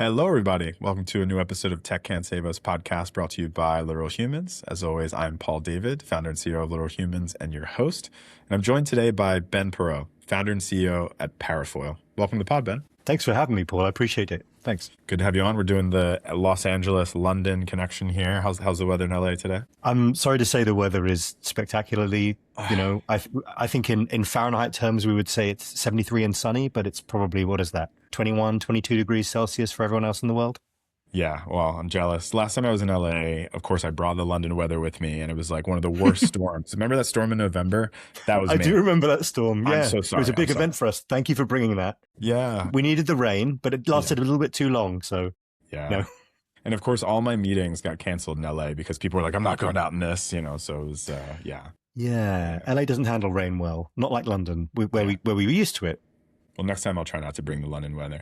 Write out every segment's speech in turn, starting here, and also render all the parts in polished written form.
Hello, everybody. Welcome to a new episode of Tech Can't Save Us podcast brought to you by Literal Humans. As always, I'm Paul David, founder and CEO of Literal Humans and your host. And I'm joined today by Ben Perreau, founder and CEO at Parafoil. Welcome to the pod, Ben. Thanks for having me, Paul. I appreciate it. Thanks. Good to have you on. We're doing the Los Angeles-London connection here. How's the weather in LA today? I'm sorry to say the weather is spectacularly, I think in Fahrenheit terms, we would say it's 73 and sunny, but it's probably, what is that, 21, 22 degrees Celsius for everyone else in the world? Yeah, well, I'm jealous. Last time I was in LA, of course, I brought the London weather with me, and it was like one of the worst storms. Remember that storm in November? That was I me. do remember that storm. Yeah, I'm so sorry. It was a big event for us. Thank you for bringing that. Yeah. We needed the rain, but it lasted a little bit too long. So, yeah. No. And of course, all my meetings got canceled in LA because people were like, I'm not going out in this, so it was, yeah. Yeah, LA doesn't handle rain well, not like London, where we were used to it. Well, next time I'll try not to bring the London weather.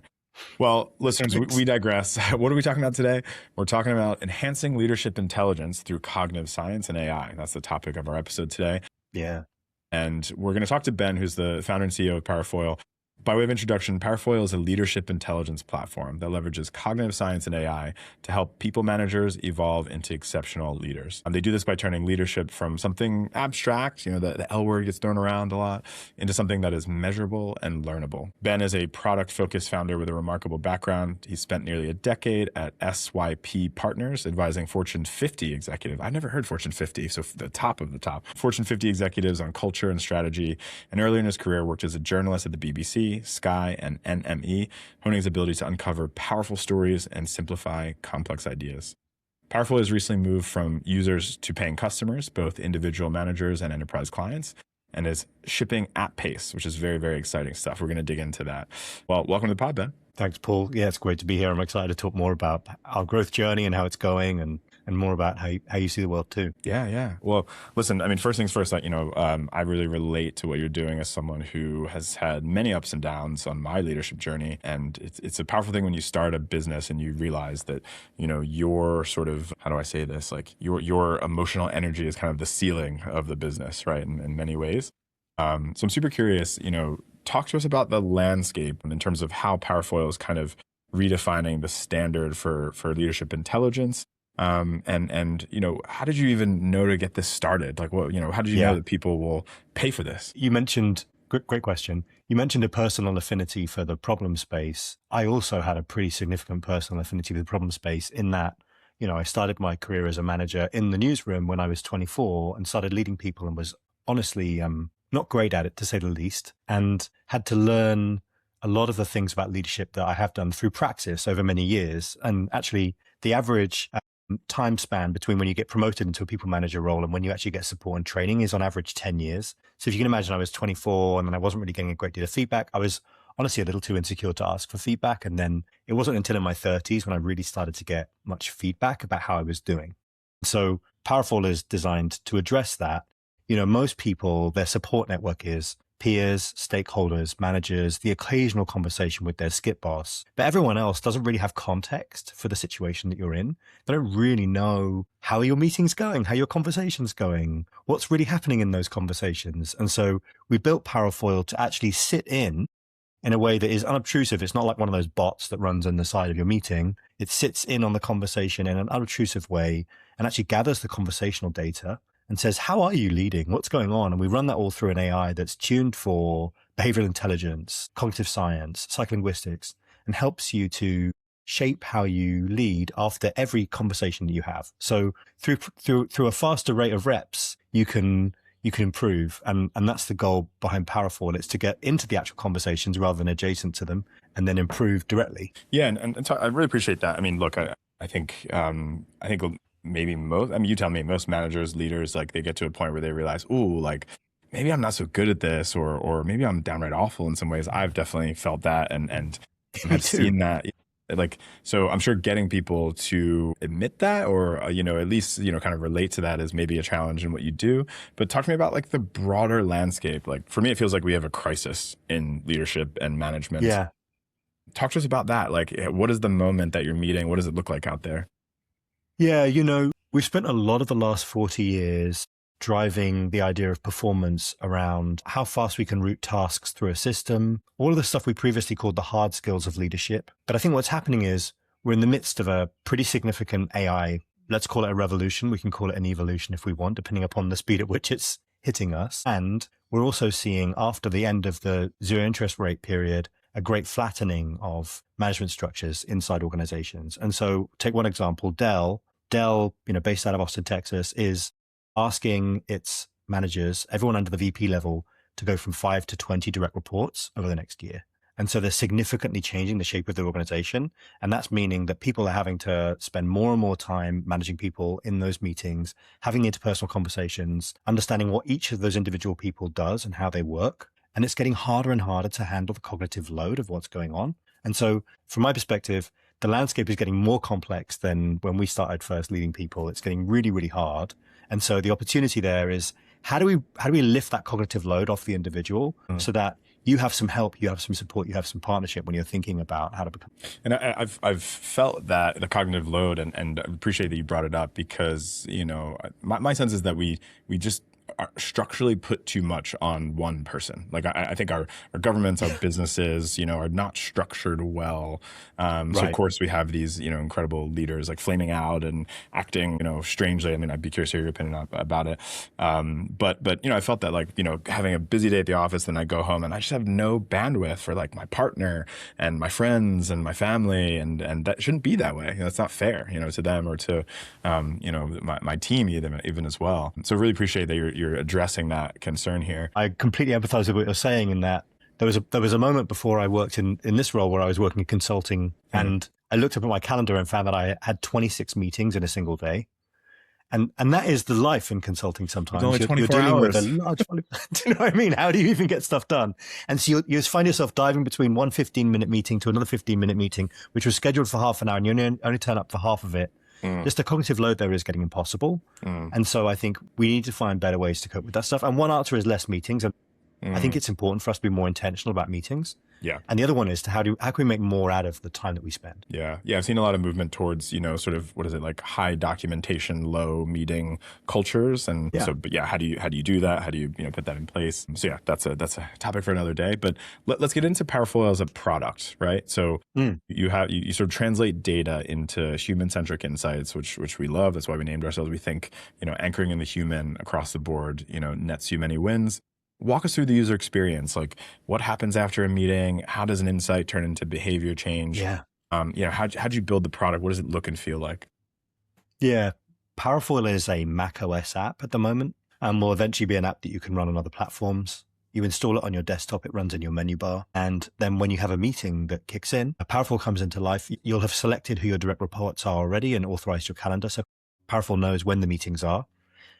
Well, listeners, we digress. What are we talking about today? We're talking about enhancing leadership intelligence through cognitive science and AI. That's the topic of our episode today. Yeah. And we're going to talk to Ben, who's the founder and CEO of Parafoil. By way of introduction, Parafoil is a leadership intelligence platform that leverages cognitive science and AI to help people managers evolve into exceptional leaders. They do this by turning leadership from something abstract, the L word gets thrown around a lot, into something that is measurable and learnable. Ben is a product-focused founder with a remarkable background. He spent nearly a decade at SYP Partners, advising Fortune 50 executives. I've never heard Fortune 50, so the top of the top. Fortune 50 executives on culture and strategy, and earlier in his career worked as a journalist at the BBC, Sky, and NME, honing his ability to uncover powerful stories and simplify complex ideas. Parafoil has recently moved from users to paying customers, both individual managers and enterprise clients, and is shipping at pace, which is very, very exciting stuff. We're going to dig into that. Well, welcome to the pod, Ben. Thanks, Paul. Yeah, it's great to be here. I'm excited to talk more about our growth journey and how it's going, and more about how you see the world too. Yeah. Well, listen, first things first, I really relate to what you're doing as someone who has had many ups and downs on my leadership journey. And it's a powerful thing when you start a business and you realize that, your sort of, how do I say this? Like your emotional energy is kind of the ceiling of the business, right? In many ways. So I'm super curious, talk to us about the landscape in terms of how Parafoil is kind of redefining the standard for leadership intelligence. And how did you even know to get this started? Like, how did you know that people will pay for this? You mentioned, great question. You mentioned a personal affinity for the problem space. I also had a pretty significant personal affinity for the problem space in that, I started my career as a manager in the newsroom when I was 24 and started leading people and was honestly not great at it, to say the least, and had to learn a lot of the things about leadership that I have done through practice over many years. And actually, the average time span between when you get promoted into a people manager role and when you actually get support and training is on average 10 years. So if you can imagine, I was 24 and then I wasn't really getting a great deal of feedback. I was honestly a little too insecure to ask for feedback. And then it wasn't until in my 30s when I really started to get much feedback about how I was doing. So Parafoil is designed to address that. Most people, their support network is peers, stakeholders, managers, the occasional conversation with their skip boss. But everyone else doesn't really have context for the situation that you're in. They don't really know how your meeting's going, how your conversation's going, what's really happening in those conversations. And so we built Parafoil to actually sit in a way that is unobtrusive. It's not like one of those bots that runs on the side of your meeting. It sits in on the conversation in an unobtrusive way and actually gathers the conversational data and says, how are you leading? What's going on? And we run that all through an AI that's tuned for behavioral intelligence, cognitive science, psycholinguistics, and helps you to shape how you lead after every conversation that you have. So through a faster rate of reps, you can improve. And that's the goal behind Parafoil. It's to get into the actual conversations rather than adjacent to them and then improve directly. Yeah. And so I really appreciate that. Look, I think maybe you tell me, most managers, leaders, like they get to a point where they realize, ooh, like maybe I'm not so good at this, or maybe I'm downright awful in some ways. I've definitely felt that and have seen that. Like, so I'm sure getting people to admit that, or, at least, kind of relate to that is maybe a challenge in what you do. But talk to me about like the broader landscape. Like for me, it feels like we have a crisis in leadership and management. Yeah. Talk to us about that. Like, what is the moment that you're meeting? What does it look like out there? Yeah, we've spent a lot of the last 40 years driving the idea of performance around how fast we can route tasks through a system, all of the stuff we previously called the hard skills of leadership. But I think what's happening is we're in the midst of a pretty significant AI, let's call it a revolution. We can call it an evolution if we want, depending upon the speed at which it's hitting us. And we're also seeing, after the end of the zero interest rate period, a great flattening of management structures inside organizations. And so take one example, Dell, based out of Austin, Texas, is asking its managers, everyone under the VP level, to go from 5 to 20 direct reports over the next year. And so they're significantly changing the shape of their organization. And that's meaning that people are having to spend more and more time managing people in those meetings, having interpersonal conversations, understanding what each of those individual people does and how they work. And it's getting harder and harder to handle the cognitive load of what's going on. And so from my perspective, the landscape is getting more complex than when we started first leading people. It's getting really, really hard. And so the opportunity there is, how do we lift that cognitive load off the individual so that you have some help, you have some support, you have some partnership when you're thinking about how to become. And I've felt that the cognitive load, and I appreciate that you brought it up, because, my sense is that we just are structurally put too much on one person. Like I think our governments, our businesses, are not structured well. So of course we have these, incredible leaders like flaming out and acting, strangely. I mean, I'd be curious to hear your opinion about it. But I felt that, like, having a busy day at the office, then I go home and I just have no bandwidth for, like, my partner and my friends and my family. And that shouldn't be that way. It's not fair, to them or to, my team even as well. So really appreciate that you're addressing that concern here. I completely empathize with what you're saying, in that there was a moment before I worked in this role where I was working in consulting, and I looked up at my calendar and found that I had 26 meetings in a single day. And that is the life in consulting sometimes. It's only 24 you're dealing hours. With a large do you know what I mean? How do you even get stuff done? And so you find yourself diving between one 15-minute meeting to another 15-minute meeting, which was scheduled for half an hour, and you only turn up for half of it. Just the cognitive load there is getting impossible. And so I think we need to find better ways to cope with that stuff. And one answer is less meetings. And I think it's important for us to be more intentional about meetings. Yeah. And the other one is to how can we make more out of the time that we spend? Yeah. I've seen a lot of movement towards, sort of, what is it, like high documentation, low meeting cultures. And how do you do that? How do you, put that in place? So yeah, that's a topic for another day. But let's get into Parafoil as a product, right? So you sort of translate data into human-centric insights, which we love. That's why we named ourselves. We think, anchoring in the human across the board, nets you many wins. Walk us through the user experience. Like, what happens after a meeting? How does an insight turn into behavior change? Yeah. How'd you build the product? What does it look and feel like? Yeah. Parafoil is a Mac OS app at the moment, and will eventually be an app that you can run on other platforms. You install it on your desktop, it runs in your menu bar. And then when you have a meeting that kicks in, Parafoil comes into life. You'll have selected who your direct reports are already and authorized your calendar. So Parafoil knows when the meetings are.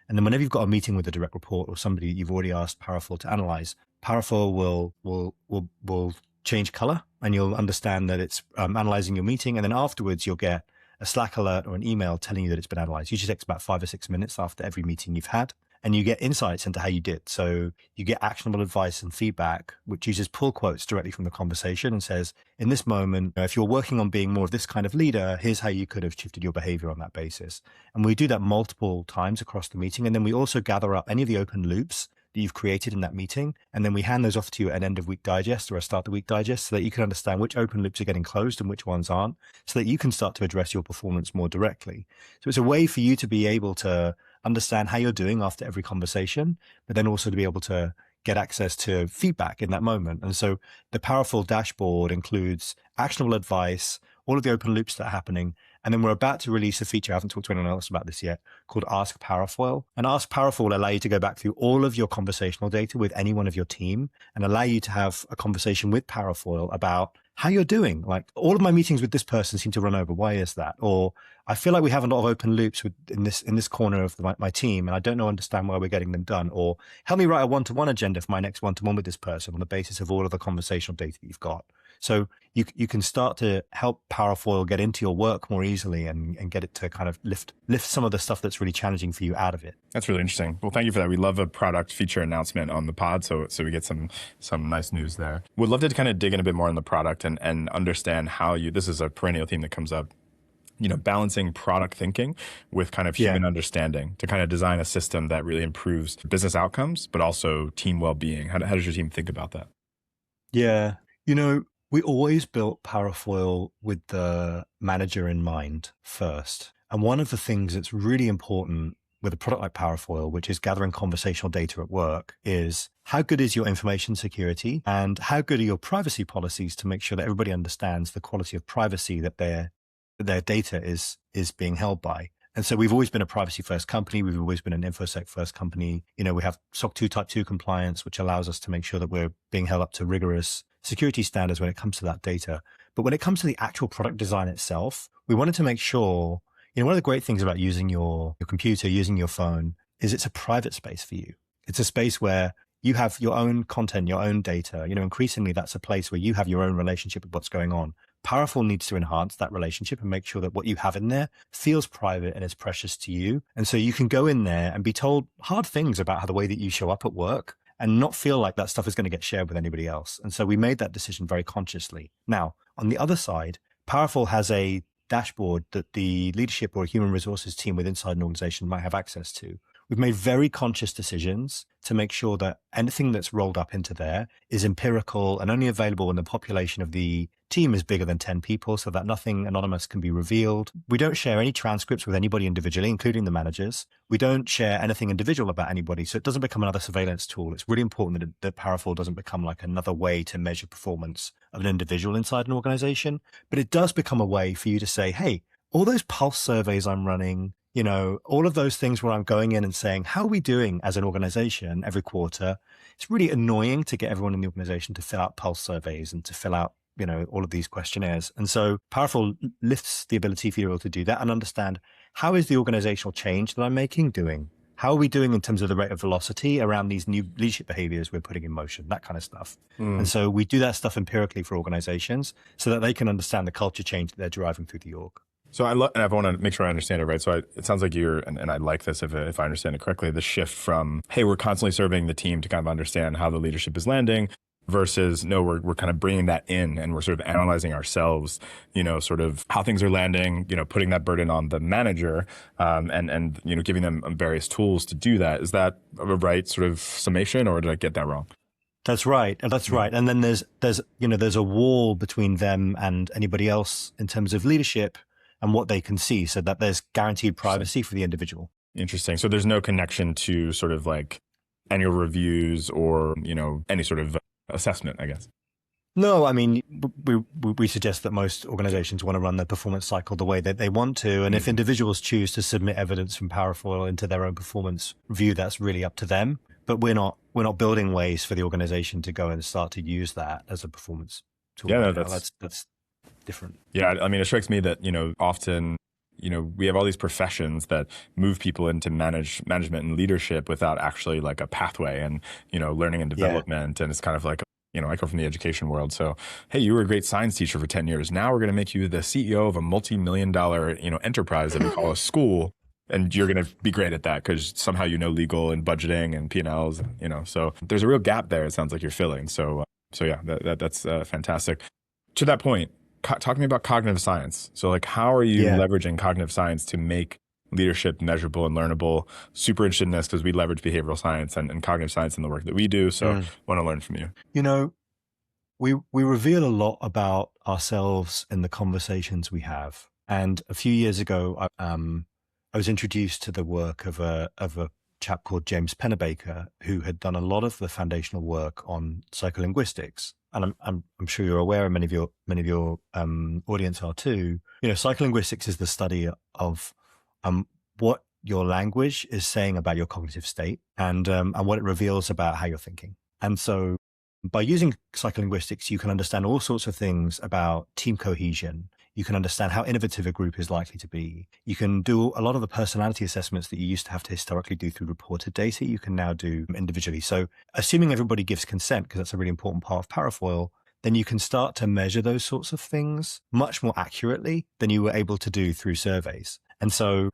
And then whenever you've got a meeting with a direct report or somebody you've already asked Parafoil to analyze, Parafoil will change color, and you'll understand that it's analyzing your meeting. And then afterwards, you'll get a Slack alert or an email telling you that it's been analyzed. Usually takes about 5 or 6 minutes after every meeting you've had. And you get insights into how you did. So you get actionable advice and feedback, which uses pull quotes directly from the conversation and says, in this moment, if you're working on being more of this kind of leader, here's how you could have shifted your behavior on that basis. And we do that multiple times across the meeting. And then we also gather up any of the open loops that you've created in that meeting. And then we hand those off to you at an end of week digest or a start of week digest, so that you can understand which open loops are getting closed and which ones aren't, so that you can start to address your performance more directly. So it's a way for you to be able to understand how you're doing after every conversation, but then also to be able to get access to feedback in that moment. And so the Parafoil dashboard includes actionable advice, all of the open loops that are happening. And then we're about to release a feature, I haven't talked to anyone else about this yet, called Ask Parafoil. And Ask Parafoil will allow you to go back through all of your conversational data with any one of your team and allow you to have a conversation with Parafoil about how you're doing. Like, all of my meetings with this person seem to run over. Why is that? Or I feel like we have a lot of open loops in this corner of my team, and I don't understand why we're getting them done. Or help me write a one-to-one agenda for my next one-to-one with this person on the basis of all of the conversational data that you've got. So you can start to help Parafoil get into your work more easily and get it to kind of lift some of the stuff that's really challenging for you out of it. That's really interesting. Well, thank you for that. We love a product feature announcement on the pod, so we get some nice news there. Would love to kind of dig in a bit more on the product and understand how this is a perennial theme that comes up, balancing product thinking with kind of human understanding to kind of design a system that really improves business outcomes, but also team well-being. How does your team think about that? Yeah. We always built Parafoil with the manager in mind first. And one of the things that's really important with a product like Parafoil, which is gathering conversational data at work, is how good is your information security and how good are your privacy policies to make sure that everybody understands the quality of privacy that their data is being held by. And so we've always been a privacy first company. We've always been an InfoSec first company. We have SOC 2 Type 2 compliance, which allows us to make sure that we're being held up to rigorous security standards when it comes to that data. But when it comes to the actual product design itself, we wanted to make sure, one of the great things about using your computer, using your phone, is it's a private space for you. It's a space where you have your own content, your own data. Increasingly, that's a place where you have your own relationship with what's going on. Parafoil needs to enhance that relationship and make sure that what you have in there feels private and is precious to you. And so you can go in there and be told hard things about how the way that you show up at work and not feel like that stuff is going to get shared with anybody else. And so we made that decision very consciously. Now, on the other side, Parafoil has a dashboard that the leadership or human resources team within inside an organization might have access to. We've made very conscious decisions to make sure that anything that's rolled up into there is empirical and only available when the population of the team is bigger than 10 people, so that nothing anonymous can be revealed. We don't share any transcripts with anybody individually, including the managers. We don't share anything individual about anybody, so it doesn't become another surveillance tool. It's really important that Parafoil doesn't become like another way to measure performance of an individual inside an organization, but it does become a way for you to say, hey, all those pulse surveys I'm running, all of those things where I'm going in and saying, how are we doing as an organization every quarter? It's really annoying to get everyone in the organization to fill out pulse surveys and to fill out, all of these questionnaires. And so Parafoil lifts the ability for you all to do that and understand, how is the organizational change that I'm making doing? How are we doing in terms of the rate of velocity around these new leadership behaviors we're putting in motion, that kind of stuff. And so we do that stuff empirically for organizations so that they can understand the culture change that they're driving through the org. So I want to make sure I understand it right. So it sounds like and I like this if I understand it correctly, the shift from, hey, we're constantly surveying the team to kind of understand how the leadership is landing, versus no, we're kind of bringing that in and we're sort of analyzing ourselves, sort of how things are landing, putting that burden on the manager, and giving them various tools to do that. Is that a right sort of summation, or did I get that wrong? That's right. That's right. And then there's a wall between them and anybody else in terms of leadership and what they can see, so that there's guaranteed privacy for the individual. Interesting. So there's no connection to sort of like annual reviews or, any sort of assessment, I guess. No, I mean, we suggest that most organizations want to run their performance cycle the way that they want to. And if individuals choose to submit evidence from Parafoil into their own performance review, that's really up to them. But we're not building ways for the organization to go and start to use that as a performance tool. Yeah, no, that's different. Yeah, I mean, it strikes me that, often, we have all these professions that move people into management and leadership without actually like a pathway and, learning and development. Yeah. And it's kind of like, I come from the education world. So, hey, you were a great science teacher for 10 years. Now we're going to make you the CEO of a multi-million-dollar, enterprise that we call a school. And you're going to be great at that because somehow legal and budgeting and P&Ls, so there's a real gap there. It sounds like you're filling. So yeah, that's fantastic. To that point, talk to me about cognitive science. So like, how are you leveraging cognitive science to make leadership measurable and learnable? Super interested in this because we leverage behavioral science and cognitive science in the work that we do. So want to learn from you. We reveal a lot about ourselves in the conversations we have. And a few years ago, I was introduced to the work of a chap called James Pennebaker, who had done a lot of the foundational work on psycholinguistics. And I'm sure you're aware, and many of your audience are too. Psycholinguistics is the study of what your language is saying about your cognitive state and what it reveals about how you're thinking. And so, by using psycholinguistics, you can understand all sorts of things about team cohesion. You can understand how innovative a group is likely to be. You can do a lot of the personality assessments that you used to have to historically do through reported data. You can now do individually. So assuming everybody gives consent, because that's a really important part of Parafoil, then you can start to measure those sorts of things much more accurately than you were able to do through surveys. And so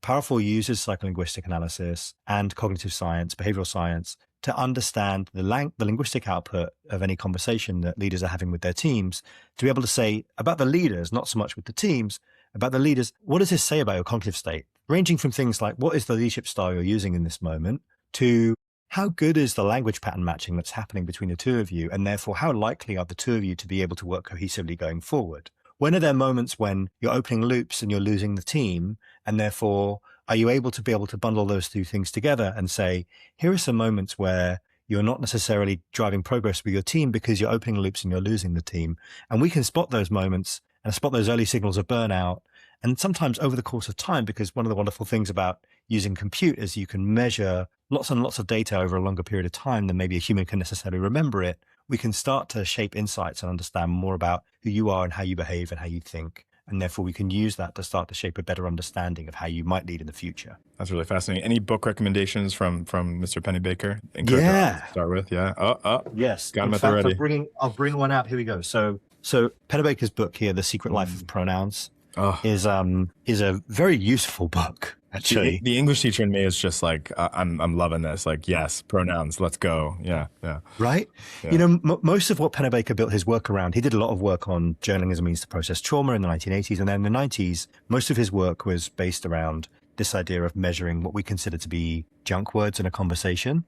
Parafoil uses psycholinguistic analysis and cognitive science, behavioral science, to understand the linguistic output of any conversation that leaders are having with their teams, to be able to say about the leaders, not so much with the teams, about the leaders, what does this say about your cognitive state? Ranging from things like, what is the leadership style you're using in this moment, to how good is the language pattern matching that's happening between the two of you? And therefore, how likely are the two of you to be able to work cohesively going forward? When are there moments when you're opening loops and you're losing the team? And therefore, are you able to bundle those two things together and say, here are some moments where you're not necessarily driving progress with your team because you're opening loops and you're losing the team. And we can spot those moments and spot those early signals of burnout. And sometimes over the course of time, because one of the wonderful things about using compute is you can measure lots and lots of data over a longer period of time than maybe a human can necessarily remember it. We can start to shape insights and understand more about who you are and how you behave and how you think. And therefore, we can use that to start to shape a better understanding of how you might lead in the future. That's really fascinating. Any book recommendations from Mr. Pennebaker? Yeah. To start with, yeah. Yes. Got him In at the fact, ready. I'll bring one out. Here we go. So Pennebaker's book here, The Secret Life of Pronouns, is a very useful book. Actually, the English teacher in me is just like, I'm loving this. Like, yes, pronouns, let's go. Yeah. Right. Yeah. You know, most of what Pennebaker built his work around, he did a lot of work on journaling as a means to process trauma in the 1980s. And then in the 90s, most of his work was based around this idea of measuring what we consider to be junk words in a conversation.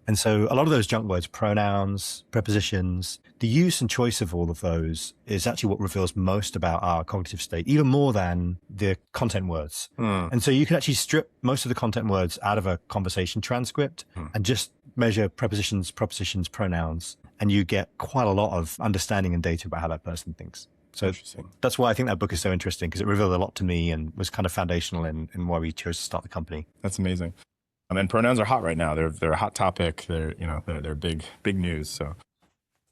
And so a lot of those junk words, pronouns, prepositions, the use and choice of all of those is actually what reveals most about our cognitive state, even more than the content words. And so you can actually strip most of the content words out of a conversation transcript and just measure prepositions, propositions, pronouns, and you get quite a lot of understanding and data about how that person thinks. So that's why I think that book is so interesting, because it revealed a lot to me and was kind of foundational in why we chose to start the company. That's amazing. And pronouns are hot right now. They're a hot topic. They're big news. So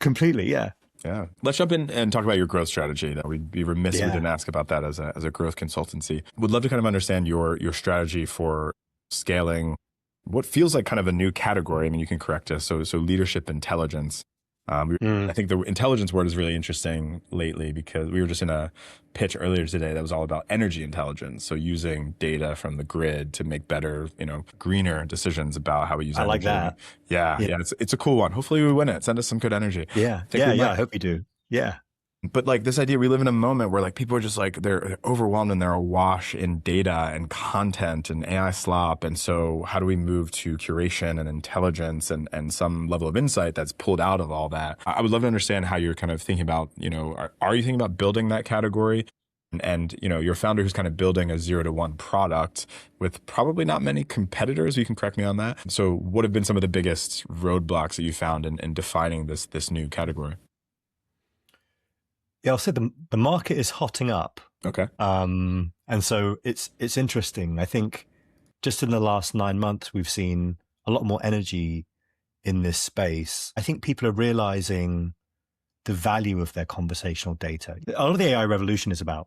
completely, yeah. Yeah. Let's jump in and talk about your growth strategy. That we'd be remiss if we didn't ask about that as a growth consultancy. Would love to kind of understand your strategy for scaling what feels like kind of a new category. I mean, you can correct us. So leadership intelligence. I think the intelligence word is really interesting lately, because we were just in a pitch earlier today that was all about energy intelligence. So using data from the grid to make better, greener decisions about how we use energy. I like that. Yeah. It's a cool one. Hopefully we win it. Send us some good energy. Yeah. I hope you do. Yeah. But like this idea, we live in a moment where like people are just like, they're overwhelmed and they're awash in data and content and AI slop. And so how do we move to curation and intelligence and some level of insight that's pulled out of all that? I would love to understand how you're kind of thinking about, are you thinking about building that category? And your founder who's kind of building a 0 to 1 product with probably not many competitors. You can correct me on that. So what have been some of the biggest roadblocks that you found in defining this new category? Yeah, I'll say the market is hotting up. Okay. And so it's interesting. I think just in the last 9 months, we've seen a lot more energy in this space. I think people are realizing the value of their conversational data. A lot of the AI revolution is about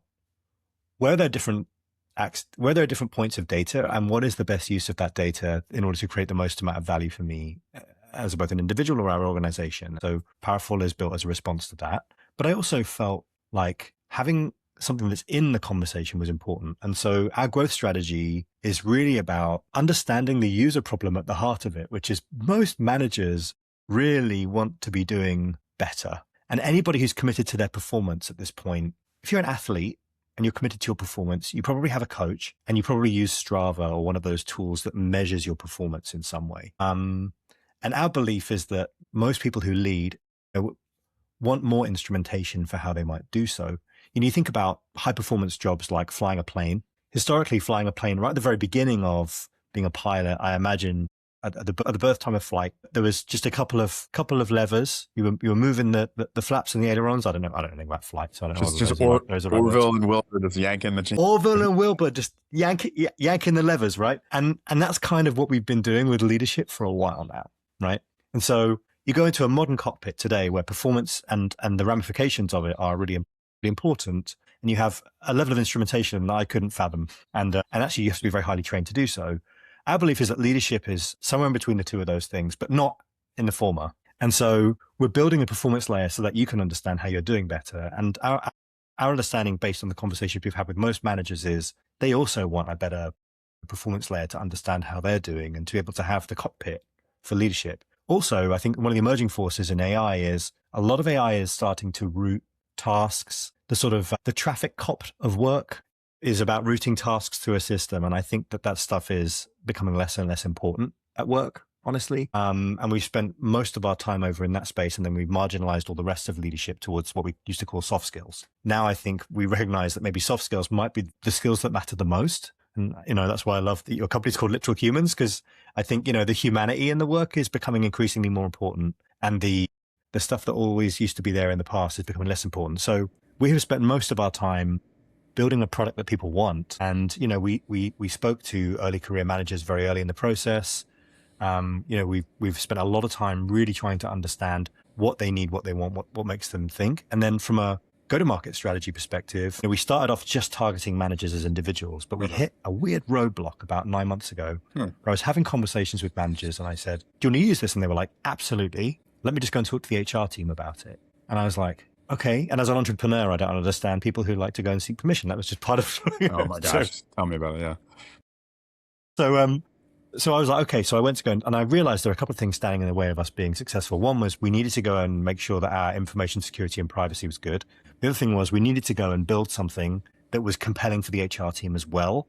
where there are different points of data and what is the best use of that data in order to create the most amount of value for me as both an individual or our organization. So Parafoil is built as a response to that. But I also felt like having something that's in the conversation was important. And so our growth strategy is really about understanding the user problem at the heart of it, which is most managers really want to be doing better. And anybody who's committed to their performance at this point, if you're an athlete and you're committed to your performance, you probably have a coach and you probably use Strava or one of those tools that measures your performance in some way. And our belief is that most people who lead want more instrumentation for how they might do so. You think about high performance jobs like flying a plane. Historically, flying a plane right at the very beginning of being a pilot, I imagine at the birth time of flight, there was just a couple of levers. You were moving the flaps and the ailerons. I don't know anything about flight, so I don't know. Just Orville and Wilbur just yanking the chain. Orville and Wilbur just yanking the levers, right? And that's kind of what we've been doing with leadership for a while now, right? And so you go into a modern cockpit today where performance and the ramifications of it are really important, and you have a level of instrumentation that I couldn't fathom, and actually you have to be very highly trained to do so. Our belief is that leadership is somewhere in between the two of those things, but not in the former. And so we're building a performance layer so that you can understand how you're doing better. And our understanding, based on the conversations we've had with most managers, is they also want a better performance layer to understand how they're doing and to be able to have the cockpit for leadership. Also, I think one of the emerging forces in AI is a lot of AI is starting to route tasks. The traffic cop of work is about routing tasks through a system. And I think that stuff is becoming less and less important at work. honestly. And we've spent most of our time over in that space, and then we've marginalized all the rest of leadership towards what we used to call soft skills. Now I think we recognize that maybe soft skills might be the skills that matter the most. And, that's why I love that your company's called Literal Humans, because I think, the humanity in the work is becoming increasingly more important. And the stuff that always used to be there in the past is becoming less important. So we have spent most of our time building a product that people want. And, we spoke to early career managers very early in the process. We've spent a lot of time really trying to understand what they need, what they want, what makes them think. And then from a go-to-market strategy perspective, we started off just targeting managers as individuals, but we hit a weird roadblock about 9 months ago where I was having conversations with managers and I said, do you want to use this? And they were like, absolutely. Let me just go and talk to the HR team about it. And I was like, okay. And as an entrepreneur, I don't understand people who like to go and seek permission. That was just part of Oh my gosh. Tell me about it. Yeah. So I was like, okay. So I went to go and I realized there were a couple of things standing in the way of us being successful. One was we needed to go and make sure that our information security and privacy was good. The other thing was we needed to go and build something that was compelling for the HR team as well.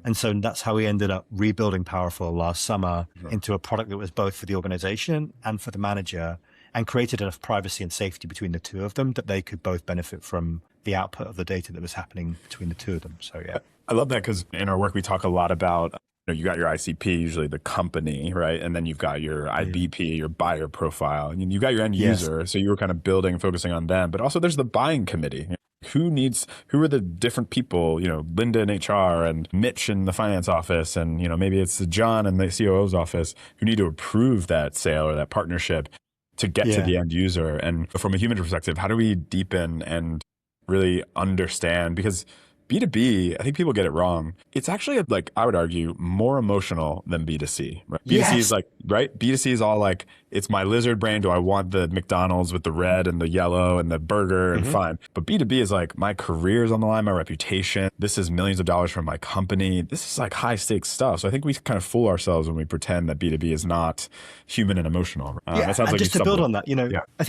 And so that's how we ended up rebuilding Parafoil last summer into a product that was both for the organization and for the manager, and created enough privacy and safety between the two of them that they could both benefit from the output of the data that was happening between the two of them. So yeah. I love that, because in our work, we talk a lot about, you got your ICP, usually the company, right? And then you've got your IBP, your buyer profile, and you've got your end user. So you were kind of building and focusing on them, but also there's the buying committee. Who are the different people, Linda in HR and Mitch in the finance office, and, maybe it's John in the COO's office who need to approve that sale or that partnership to get to the end user. And from a human perspective, how do we deepen and really understand? Because B2B, I think people get it wrong. It's actually, like, I would argue, more emotional than B2C. Right? B2C is like, right? B2C is all like, it's my lizard brain. Do I want the McDonald's with the red and the yellow and the burger and fine? But B2B is like, my career is on the line, my reputation. This is millions of dollars from my company. This is like high stakes stuff. So I think we kind of fool ourselves when we pretend that B2B is not human and emotional. That sounds like just to build on that, I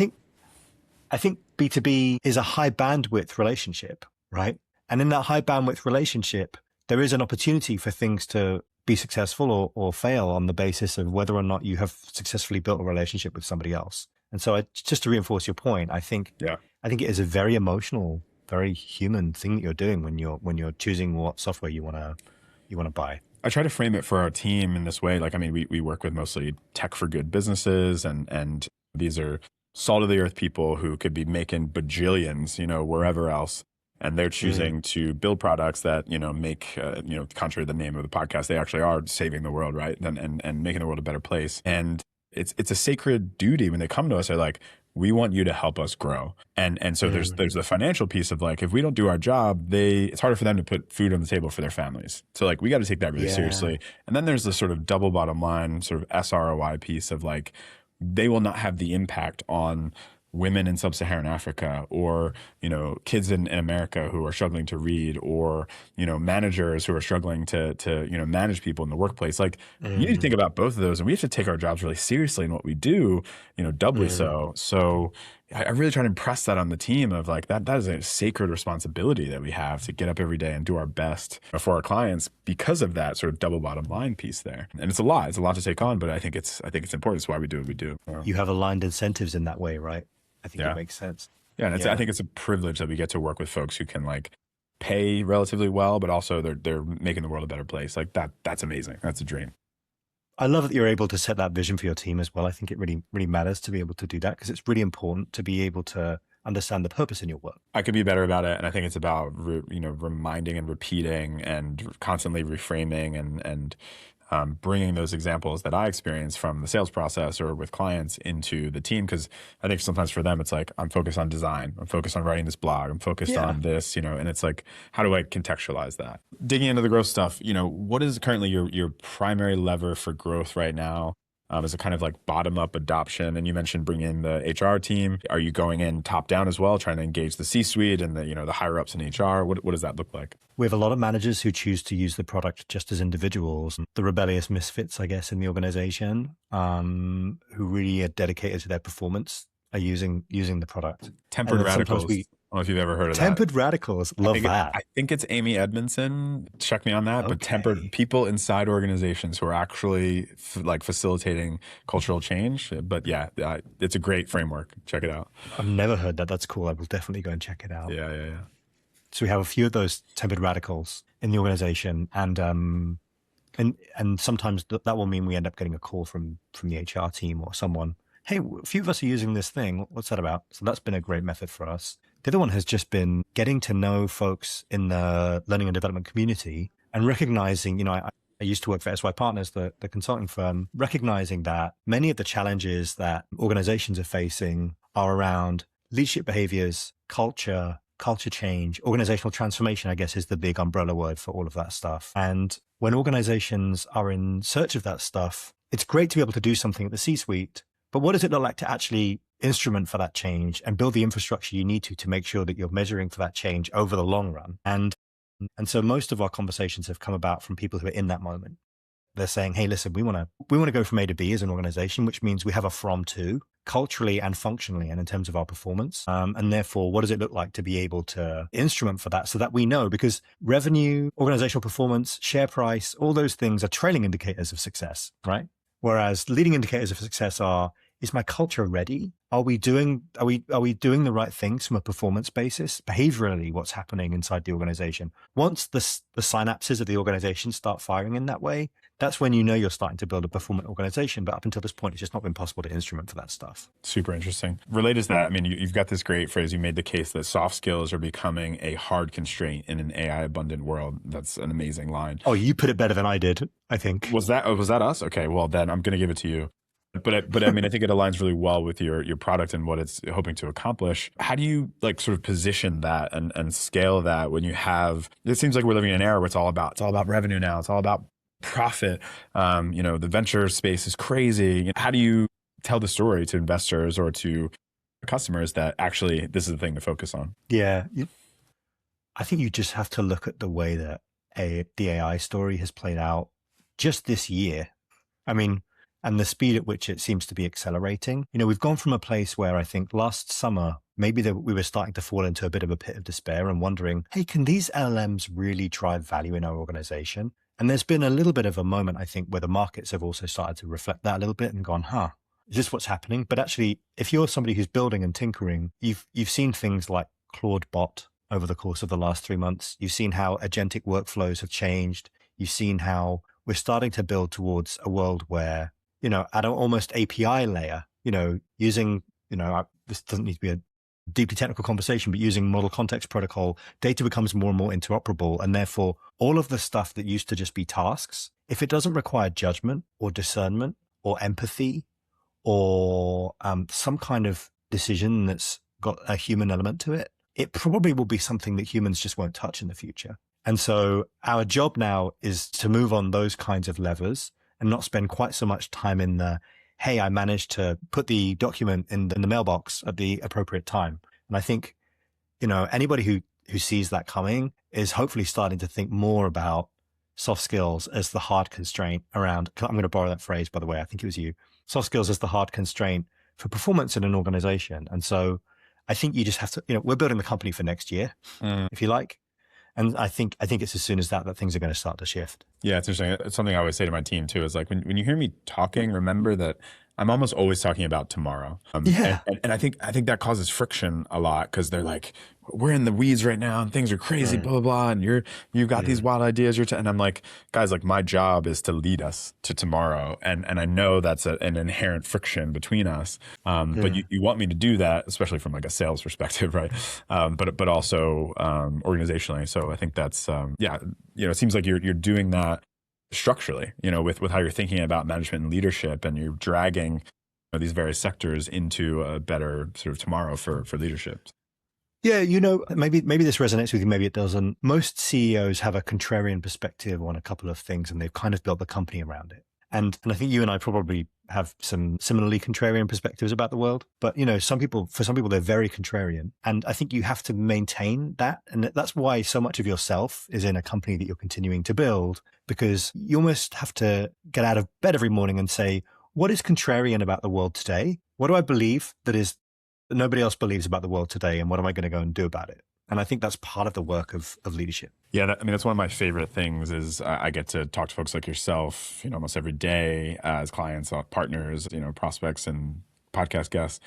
think B2B is a high bandwidth relationship, right? And in that high bandwidth relationship, there is an opportunity for things to be successful or fail on the basis of whether or not you have successfully built a relationship with somebody else. And so just to reinforce your point, I think it is a very emotional, very human thing that you're doing when you're choosing what software you want to buy. I try to frame it for our team in this way. Like, I mean, we work with mostly tech for good businesses, and these are salt of the earth people who could be making bajillions, wherever else. And they're choosing to build products that, make, contrary to the name of the podcast, they actually are saving the world, right? And making the world a better place. And it's a sacred duty when they come to us. They're like, we want you to help us grow. And so there's the financial piece of, like, if we don't do our job, it's harder for them to put food on the table for their families. So, like, we got to take that really seriously. And then there's the sort of double bottom line, sort of SROI piece of, like, they will not have the impact on women in sub-Saharan Africa, or, kids in America who are struggling to read, or, managers who are struggling to manage people in the workplace. Like, you need to think about both of those, and we have to take our jobs really seriously in what we do, doubly so. So I really try to impress that on the team of, like, that is a sacred responsibility that we have to get up every day and do our best for our clients because of that sort of double bottom line piece there. And it's a lot to take on, but I think it's important. It's why we do what we do. You have aligned incentives in that way, right? I think it makes sense. Yeah, and I think it's a privilege that we get to work with folks who can, like, pay relatively well, but also they're making the world a better place. Like, that's amazing. That's a dream. I love that you're able to set that vision for your team as well. I think it really, really matters to be able to do that, because it's really important to be able to understand the purpose in your work. I could be better about it, and I think it's about reminding and repeating and constantly reframing and bringing those examples that I experience from the sales process or with clients into the team. Because I think sometimes for them, it's like, I'm focused on design. I'm focused on writing this blog. I'm focused on this, and it's like, how do I contextualize that? Digging into the growth stuff, what is currently your primary lever for growth right now? Is it kind of like bottom-up adoption? And you mentioned bringing in the HR team. Are you going in top-down as well, trying to engage the C-suite and the higher-ups in HR? What does that look like? We have a lot of managers who choose to use the product just as individuals. The rebellious misfits, I guess, in the organization, who really are dedicated to their performance, are using the product. Tempered radicals. don't know if you've ever heard of that. Tempered radicals. Love that. I think it's Amy Edmondson. Check me on that. But tempered Okay. people inside organizations who are actually like facilitating cultural change. But yeah, it's a great framework. Check it out. I've never heard that. That's cool. I will definitely go and check it out. Yeah. So we have a few of those tempered radicals in the organization, and sometimes that will mean we end up getting a call from the HR team or someone. Hey, a few of us are using this thing. What's that about? So that's been a great method for us. The other one has just been getting to know folks in the learning and development community and recognizing, I used to work for SY Partners, the consulting firm, recognizing that many of the challenges that organizations are facing are around leadership behaviors, culture change, organizational transformation, I guess, is the big umbrella word for all of that stuff. And when organizations are in search of that stuff, it's great to be able to do something at the C-suite, but what does it look like to actually instrument for that change and build the infrastructure you need to make sure that you're measuring for that change over the long run? And so most of our conversations have come about from people who are in that moment. They're saying, hey, listen, we want to go from A to B as an organization, which means we have a from to culturally and functionally and in terms of our performance. And therefore, what does it look like to be able to instrument for that so that we know? Because revenue, organizational performance, share price, all those things are trailing indicators of success, right? Whereas leading indicators of success are, is my culture ready? Are we doing the right things from a performance basis? Behaviorally, what's happening inside the organization? Once the synapses of the organization start firing in that way, that's when you know you're starting to build a performant organization. But up until this point, it's just not been possible to instrument for that stuff. Super interesting. Related to that, I mean, you've got this great phrase. You made the case that soft skills are becoming a hard constraint in an AI abundant world. That's an amazing line. Oh, you put it better than I did, I think. Was that us? Okay, well then I'm going to give it to you. But I mean, I think it aligns really well with your product and what it's hoping to accomplish. How do you like sort of position that and scale that when you have, it seems like we're living in an era where it's all about revenue now. It's all about profit. The venture space is crazy. How do you tell the story to investors or to customers that actually this is the thing to focus on? Yeah. I think you just have to look at the way that the AI story has played out just this year. I mean, and the speed at which it seems to be accelerating. We've gone from a place where I think last summer, maybe we were starting to fall into a bit of a pit of despair and wondering, hey, can these LLMs really drive value in our organization? And there's been a little bit of a moment, I think, where the markets have also started to reflect that a little bit and gone, is this what's happening? But actually, if you're somebody who's building and tinkering, you've seen things like Claude Bot over the course of the last 3 months. You've seen how agentic workflows have changed. You've seen how we're starting to build towards a world where, at an almost API layer, using, this doesn't need to be a deeply technical conversation, but using model context protocol, data becomes more and more interoperable. And therefore, all of the stuff that used to just be tasks, if it doesn't require judgment or discernment or empathy or some kind of decision that's got a human element to it, it probably will be something that humans just won't touch in the future. And so our job now is to move on those kinds of levers and not spend quite so much time in the, hey, I managed to put the document in the mailbox at the appropriate time. And I think, anybody who sees that coming is hopefully starting to think more about soft skills as the hard constraint around, I'm going to borrow that phrase, by the way, I think it was you, soft skills as the hard constraint for performance in an organization. And so I think you just have to, we're building the company for next year, if you like. And I think it's as soon as that things are going to start to shift. Yeah, it's interesting. It's something I always say to my team too, is like when you hear me talking, remember that I'm almost always talking about tomorrow. And I think that causes friction a lot because they're like, we're in the weeds right now and things are crazy, blah, blah, blah. And you've got these wild ideas. And I'm like, guys, like my job is to lead us to tomorrow. And I know that's an inherent friction between us. But you want me to do that, especially from like a sales perspective, right? But also organizationally. So I think that's, it seems like you're doing that structurally, with how you're thinking about management and leadership, and you're dragging these various sectors into a better sort of tomorrow for leadership. Yeah, maybe this resonates with you, maybe it doesn't. Most CEOs have a contrarian perspective on a couple of things, and they've kind of built the company around it. And I think you and I probably have some similarly contrarian perspectives about the world. But, for some people, they're very contrarian. And I think you have to maintain that. And that's why so much of yourself is in a company that you're continuing to build, because you almost have to get out of bed every morning and say, what is contrarian about the world today? What do I believe that is that nobody else believes about the world today, and what am I going to go and do about it? And I think that's part of the work of leadership. Yeah, I mean, that's one of my favorite things is I get to talk to folks like yourself, almost every day as clients, partners, prospects and podcast guests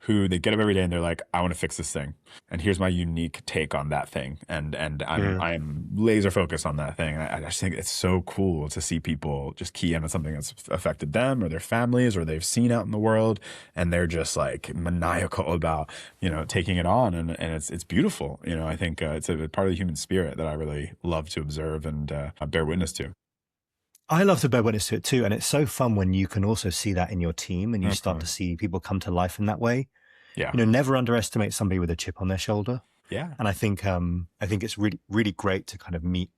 who they get up every day and they're like, I want to fix this thing. And here's my unique take on that thing. And I'm laser focused on that thing. I just think it's so cool to see people just key in on something that's affected them or their families or they've seen out in the world. And they're just like maniacal about, taking it on. And it's beautiful. I think it's a part of the human spirit that I really love to observe and bear witness to. I love to bear witness to it too. And it's so fun when you can also see that in your team and you start to see people come to life in that way. Yeah. Never underestimate somebody with a chip on their shoulder. Yeah. And I think it's really, really great to kind of meet,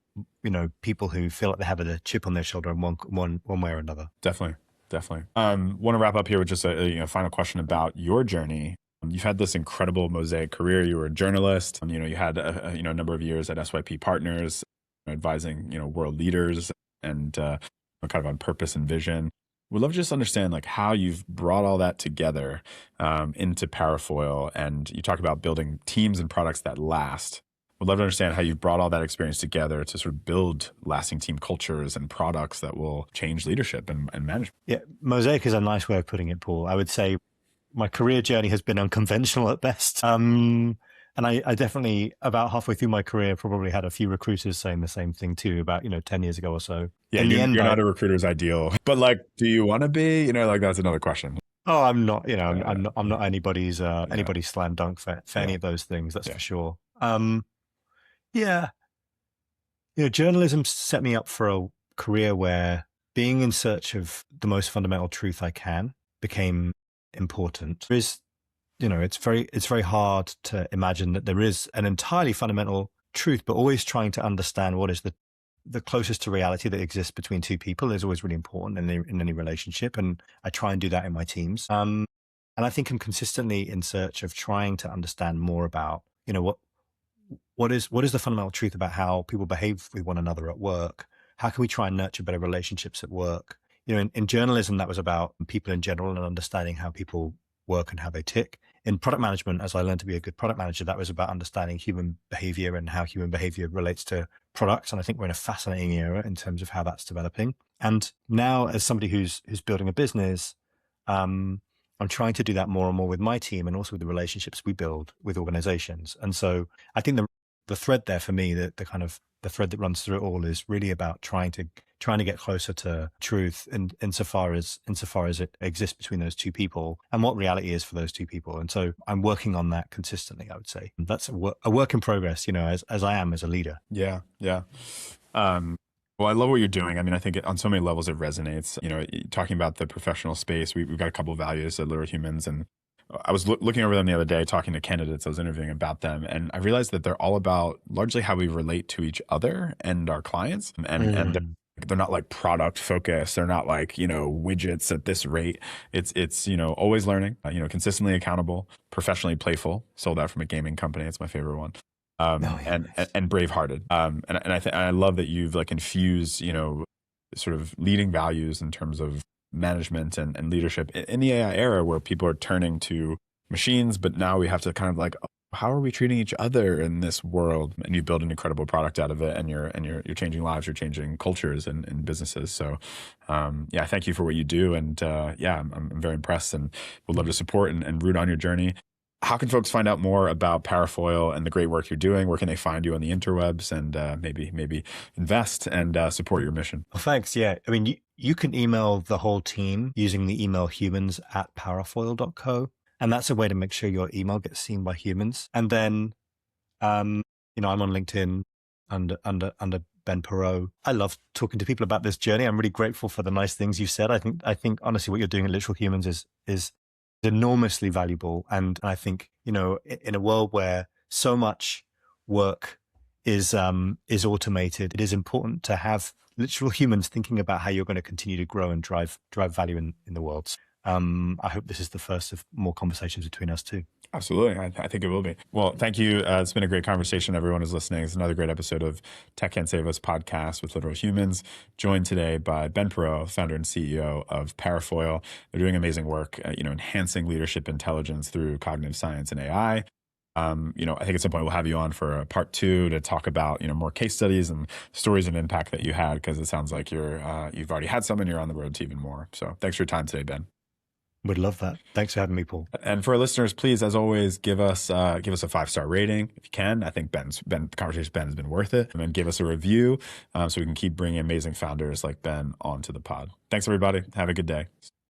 people who feel like they have a chip on their shoulder in one way or another. Definitely. Want to wrap up here with just a final question about your journey. You've had this incredible mosaic career. You were a journalist. You had a number of years at SYP Partners, advising world leaders and kind of on purpose and vision. We'd love to just understand like how you've brought all that together into Parafoil, and you talk about building teams and products that last. We'd love to understand how you've brought all that experience together to sort of build lasting team cultures and products that will change leadership and management. Yeah, mosaic is a nice way of putting it, Paul. I would say my career journey has been unconventional at best. And I definitely, about halfway through my career, probably had a few recruiters saying the same thing too, about, 10 years ago or so. Yeah, you're not a recruiter's ideal. But like, do you want to be? Like that's another question. Oh, I'm not, I'm not anybody's slam dunk for any of those things, that's for sure. Journalism set me up for a career where being in search of the most fundamental truth I can became important. There is, it's very hard to imagine that there is an entirely fundamental truth, but always trying to understand what is the closest to reality that exists between two people is always really important in any relationship. And I try and do that in my teams. And I think I'm consistently in search of trying to understand more about, what is the fundamental truth about how people behave with one another at work? How can we try and nurture better relationships at work? In journalism, that was about people in general and understanding how people work and how they tick. In product management, as I learned to be a good product manager, that was about understanding human behavior and how human behavior relates to products. And I think we're in a fascinating era in terms of how that's developing. And now as somebody who's building a business, I'm trying to do that more and more with my team and also with the relationships we build with organizations. And so I think the thread there for me, the thread that runs through it all is really about trying to get closer to truth insofar as it exists between those two people and what reality is for those two people. And so I'm working on that consistently, I would say. That's a work in progress, as I am as a leader. Yeah. Well, I love what you're doing. I mean, I think on so many levels it resonates. Talking about the professional space, we've got a couple of values at Literal Humans, and I was looking over them the other day, talking to candidates I was interviewing about them, and I realized that they're all about largely how we relate to each other and our clients, and they're not like product focused. They're not like, widgets at this rate. It's always learning, consistently accountable, professionally playful. Sold out from a gaming company. It's my favorite one. And brave-hearted. And I love that you've like infused, sort of leading values in terms of management and leadership in the AI era where people are turning to machines, but now we have to kind of like, how are we treating each other in this world? And you build an incredible product out of it, and you're changing lives, you're changing cultures and businesses. So, thank you for what you do, and I'm very impressed, and would love to support and root on your journey. How can folks find out more about Parafoil and the great work you're doing? Where can they find you on the interwebs and maybe invest and support your mission? Well, thanks. Yeah. I mean, you can email the whole team using the email humans@parafoil.co. And that's a way to make sure your email gets seen by humans. And then, I'm on LinkedIn under Ben Perreau. I love talking to people about this journey. I'm really grateful for the nice things you've said. I think honestly, what you're doing at Literal Humans is enormously valuable. And I think, in a world where so much work is automated, it is important to have literal humans thinking about how you're going to continue to grow and drive value in the world. I hope this is the first of more conversations between us too. Absolutely. I think it will be. Well, thank you. It's been a great conversation. Everyone who's listening. It's another great episode of Tech Can't Save Us podcast with Literal Humans, joined today by Ben Perreau, founder and CEO of Parafoil. They're doing amazing work, enhancing leadership intelligence through cognitive science and AI. I think at some point we'll have you on for a part 2 to talk about, more case studies and stories of impact that you had, because it sounds like you've already had some and you're on the road to even more. So thanks for your time today, Ben. Would love that. Thanks for having me, Paul. And for our listeners, please, as always, give us a 5-star rating if you can. I think the conversation with Ben has been worth it. And then give us a review so we can keep bringing amazing founders like Ben onto the pod. Thanks, everybody. Have a good day.